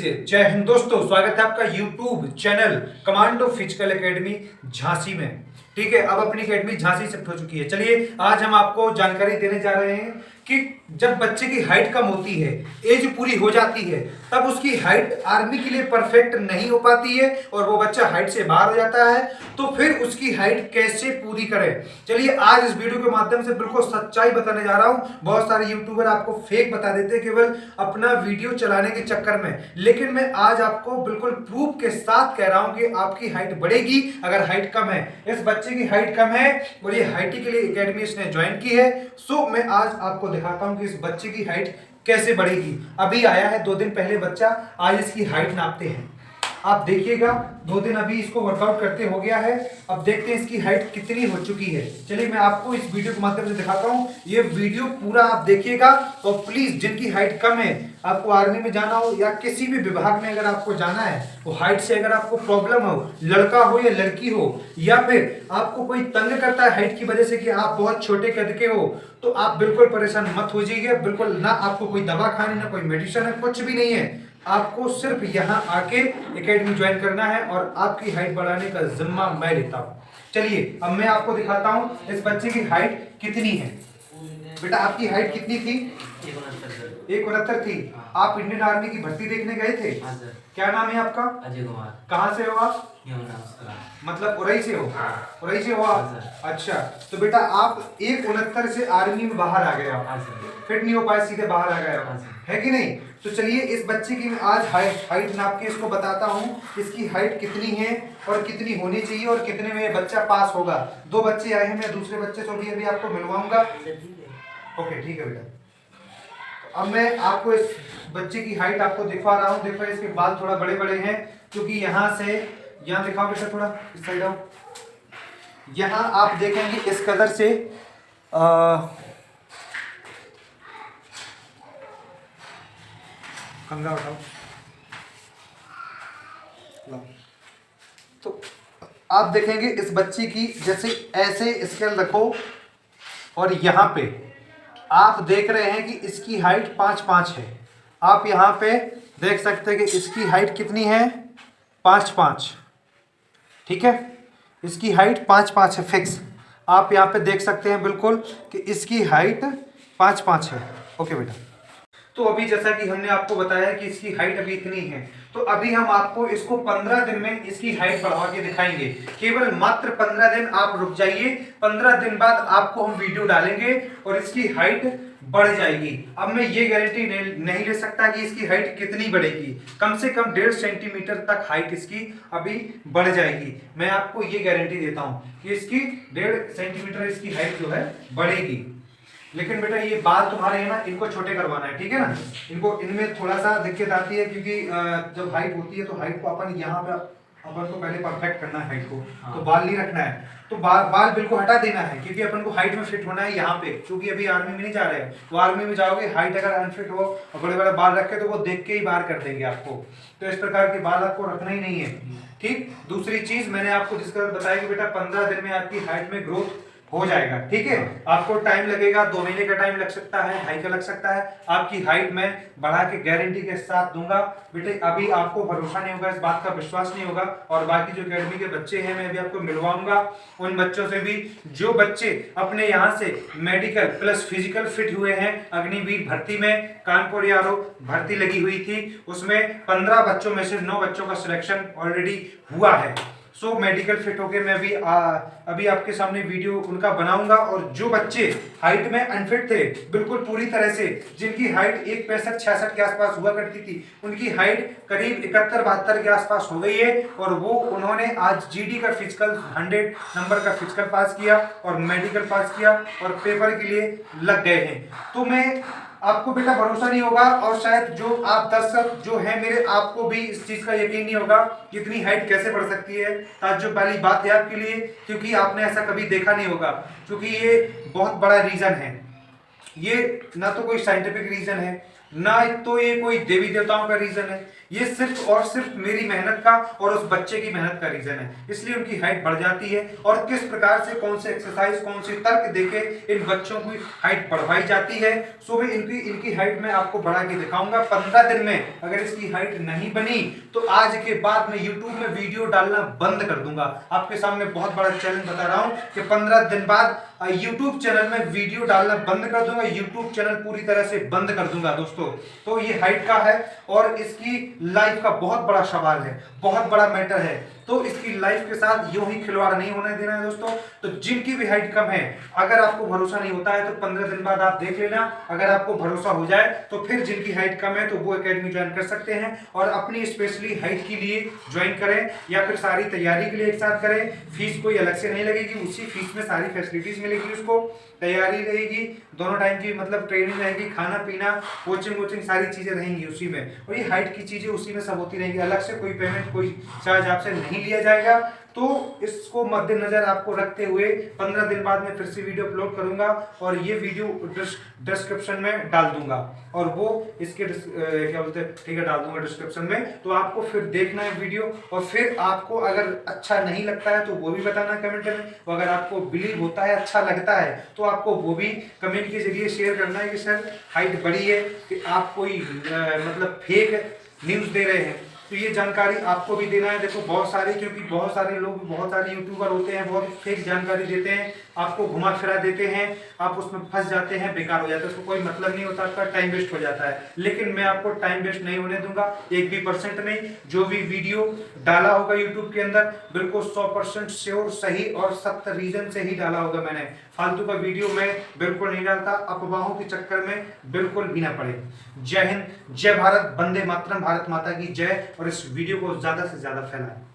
लीजिए। जय हिंद दोस्तों, स्वागत है आपका YouTube channel commando physical academy Jhansi में। ठीक है, अब अपनी एकेडमी झांसी शिफ्ट हो चुकी है। चलिए आज हम आपको जानकारी देने जा रहे हैं कि जब बच्चे की हाइट कम होती है, एज पूरी हो जाती है, तब उसकी हाइट आर्मी के लिए परफेक्ट नहीं हो पाती है और वो बच्चा हाइट से बाहर हो जाता है, तो फिर उसकी हाइट कैसे पूरी करें। चलिए आज इस वीडियो के माध्यम से बिल्कुल सच्चाई बताने जा रहा हूं। बहुत सारे यूट्यूबर आपको फेक बता देते हैं केवल अपना वीडियो चलाने के चक्कर में, लेकिन मैं आज आपको बिल्कुल प्रूफ के साथ कह रहा हूं कि आपकी हाइट बढ़ेगी अगर हाइट कम है। इस बच्चे की हाइट कम है और ये हाइट के लिए एकेडमी इसने ज्वाइन की है। सो मैं आज आपको दिखाता हूं कि इस बच्चे की हाइट कैसे बढ़ेगी। अभी आया है 2 दिन पहले बच्चा, आज इसकी हाइट नापते हैं। आप देखिएगा 2 दिन अभी इसको वर्कआउट करते हो गया है। अब देखते हैं इसकी हाइट कितनी हो चुकी है। चलिए मैं आपको इस वीडियो के माध्यम से दिखाता हूं। ये वीडियो पूरा आप देखिएगा और प्लीज जिनकी हाइट कम है, आपको आर्मी में जाना हो या किसी भी विभाग में अगर आपको जाना है, वो हाइट से अगर आपको प्रॉब्लम हो, लड़का हो या लड़की हो, या फिर आपको कोई तंग करता है हाइट की वजह से कि आप बहुत छोटे कद के हो, तो आप बिल्कुल परेशान मत हो जाइए। बिल्कुल ना आपको कोई दवा खानी, ना कोई मेडिसिन है, कुछ भी नहीं है। आपको सिर्फ यहाँ आके एकेडमी ज्वाइन करना है और आपकी हाइट बढ़ाने का जिम्मा मैं लेता हूँ। चलिए अब मैं आपको दिखाता हूँ इस बच्चे की हाइट कितनी है। बेटा आपकी हाइट कितनी थी? 169 थी। आप इंडियन आर्मी की भर्ती देखने गए थे? क्या नाम है आपका? अजय कुमार। कहाँ से हो आप? मतलब उरई से हो? उरई से हो आप? अच्छा, तो बेटा आप 169 से आर्मी में बाहर आ गए। आप फिट नहीं हो पाए, सीधे बाहर आ गए आप, है कि नहीं? तो चलिए इस बच्चे की आज हाइट नाप के इसको बताता हूँ इसकी हाइट कितनी है और कितनी होनी चाहिए और कितने में ये बच्चा पास होगा। 2 बच्चे आए हैं, मैं दूसरे बच्चे से भी अभी आपको मिलवाऊंगा। ओके ठीक है बेटा। अब मैं आपको इस बच्चे की हाइट आपको दिखा रहा हूँ। देखो इसके बाल थोड़ा बड़े बड़े हैं, क्योंकि यहाँ से यहाँ दिखाओ बेटा, थोड़ा इस साइड आओ। यहाँ आप देखेंगे इस कदर से कंगा उठाओ। तो आप देखेंगे इस बच्चे की, जैसे ऐसे स्केल रखो और यहाँ पे आप देख रहे हैं कि इसकी हाइट 5'5" है। आप यहाँ पे देख सकते हैं कि इसकी हाइट कितनी है? 5'5", ठीक है। इसकी हाइट 5'5" है फिक्स। आप यहाँ पे देख सकते हैं बिल्कुल कि इसकी हाइट 5'5" है। ओके बेटा, तो अभी जैसा कि हमने आपको बताया कि इसकी हाइट अभी इतनी है, तो अभी हम आपको इसको 15 दिन में इसकी हाइट बढ़ा के दिखाएंगे। केवल मात्र 15 दिन आप रुक जाइए। 15 दिन बाद आपको हम वीडियो डालेंगे और इसकी हाइट बढ़ जाएगी। अब मैं ये गारंटी नहीं ले सकता कि इसकी हाइट कितनी बढ़ेगी। कम से कम 1.5 सेंटीमीटर तक हाइट इसकी अभी बढ़ जाएगी। मैं आपको ये गारंटी देता हूँ कि इसकी 1.5 सेंटीमीटर इसकी हाइट जो है बढ़ेगी। लेकिन बेटा ये बाल तुम्हारे है ना, इनको छोटे करवाना है, ठीक है ना। इनको इनमें थोड़ा सा दिक्कत आती है, क्योंकि जब हाइट होती है तो हाइट को अपन यहाँ पे अपन को पहले परफेक्ट करना है हाइट को। तो बाल नहीं रखना है, तो बाल बिल्कुल हटा देना है, क्योंकि अपन को हाइट में फिट होना है यहाँ पे। क्योंकि अभी आर्मी में नहीं जा रहे हैं, तो आर्मी में जाओगे हाइट अगर अनफिट हो और बड़े बड़े बाल रखे तो वो देख के ही बाहर कर देंगे आपको। तो इस प्रकार के बाल आपको रखना ही नहीं है, ठीक। दूसरी चीज मैंने आपको जिस तरह बताया कि बेटा 15 दिन में आपकी हाइट में ग्रोथ हो जाएगा, ठीक है। आपको टाइम लगेगा, 2 महीने का टाइम लग सकता है, 2.5 का लग सकता है। आपकी हाइट मैं बढ़ा के गारंटी के साथ दूंगा। बेटे अभी आपको भरोसा नहीं होगा, इस बात का विश्वास नहीं होगा, और बाकी जो अकेडमी के बच्चे हैं मैं अभी आपको मिलवाऊंगा उन बच्चों से भी जो बच्चे अपने यहाँ से मेडिकल प्लस फिजिकल फिट हुए हैं। अग्निवीर भर्ती में कानपुर यारो भर्ती लगी हुई थी, उसमें 15 बच्चों में से 9 बच्चों का सिलेक्शन ऑलरेडी हुआ है। सो मेडिकल फिट होके मैं अभी आपके सामने वीडियो उनका बनाऊंगा। और जो बच्चे हाइट में अनफिट थे बिल्कुल पूरी तरह से, जिनकी हाइट 1.65-66 के आसपास हुआ करती थी, उनकी हाइट करीब 71-72 के आसपास हो गई है। और वो उन्होंने आज जीडी का फिजिकल 100 नंबर का फिजिकल पास किया और मेडिकल पास किया और पेपर के लिए लग गए हैं। तो मैं आपको बेटा भरोसा नहीं होगा, और शायद जो आप दर्शक जो है मेरे, आपको भी इस चीज का यकीन नहीं होगा कि इतनी हाइट कैसे बढ़ सकती है। ताज्जुब वाली बात है आपके लिए, क्योंकि आपने ऐसा कभी देखा नहीं होगा। क्योंकि ये बहुत बड़ा रीजन है, ये ना तो कोई साइंटिफिक रीजन है, ना तो ये कोई देवी देवताओं का रीजन है, ये सिर्फ और सिर्फ मेरी मेहनत का और उस बच्चे की मेहनत का रीजन है, इसलिए उनकी हाइट बढ़ जाती है। और किस प्रकार से कौन से एक्सरसाइज कौन से तर्क देके इन बच्चों की हाइट बढ़वाई जाती है, सो मैं इनकी हाइट में आपको बढ़ा के दिखाऊंगा। 15 दिन में अगर इसकी हाइट नहीं बनी तो आज के बाद मैं YouTube में वीडियो डालना बंद कर दूंगा। आपके सामने बहुत बड़ा चैलेंज बता रहा हूं कि 15 दिन बाद YouTube चैनल में वीडियो डालना बंद कर दूंगा, YouTube चैनल पूरी तरह से बंद कर दूंगा दोस्तों। तो ये हाइट का है और इसकी लाइफ का बहुत बड़ा सवाल है, बहुत बड़ा मैटर है। तो इसकी लाइफ के साथ यूं ही खिलवाड़ नहीं होने देना है दोस्तों। तो जिनकी भी हाइट कम है, अगर आपको भरोसा नहीं होता है तो 15 दिन बाद आप देख लेना। अगर आपको भरोसा हो जाए तो फिर जिनकी हाइट कम है तो वो एकेडमी ज्वाइन कर सकते हैं और अपनी स्पेशली हाइट के लिए ज्वाइन करें या फिर सारी तैयारी के लिए एक साथ करें। फीस कोई अलग से नहीं लगेगी, उसी फीस में सारी फैसिलिटीज मिलेगी उसको, तैयारी रहेगी, दोनों टाइम की मतलब ट्रेनिंग रहेगी, खाना पीना, कोचिंग सारी चीजें रहेंगी उसी में, और ये हाइट की चीजें उसी में सब होती रहेंगी। अलग से कोई पेमेंट कोई चार्ज आपसे नहीं लिया जाएगा। तो इसको मद्देनजर आपको रखते हुए 15 दिन बाद मैं फिर से वीडियो अपलोड करूंगा और ये वीडियो डिस्क्रिप्शन में डाल दूंगा और वो इसके क्या बोलते हैं, ठीक है, डाल दूंगा डिस्क्रिप्शन में। तो आपको फिर देखना है वीडियो और फिर आपको अगर अच्छा नहीं लगता है तो वो भी बताना कमेंट में, और अगर आपको बिलीव होता है, अच्छा लगता है, तो आपको वो भी कमेंट के जरिए शेयर करना है कि सर हाइट बढ़ी है, कि आप कोई मतलब फेक न्यूज़ दे रहे हैं। तो ये जानकारी आपको भी देना है। देखो बहुत सारे, क्योंकि बहुत सारे लोग, बहुत सारे यूट्यूबर होते हैं, बहुत फेक जानकारी देते हैं, आपको घुमा फिरा देते हैं, आप उसमें फंस जाते हैं, बेकार हो जाता है, उसको कोई मतलब नहीं होता, आपका टाइम वेस्ट हो जाता है। लेकिन मैं आपको टाइम वेस्ट नहीं होने दूंगा, 1% भी नहीं। जो भी वीडियो डाला होगा यूट्यूब के अंदर बिल्कुल 100% श्योर, सही और सत्य रीजन से ही डाला होगा मैंने। फालतू का वीडियो मैं बिल्कुल नहीं डालता, अफवाहों के चक्कर में बिल्कुल भी ना पड़े। जय हिंद, जय भारत, वंदे मातरम, भारत माता की जय। और इस वीडियो को ज्यादा से ज्यादा फैलाएं।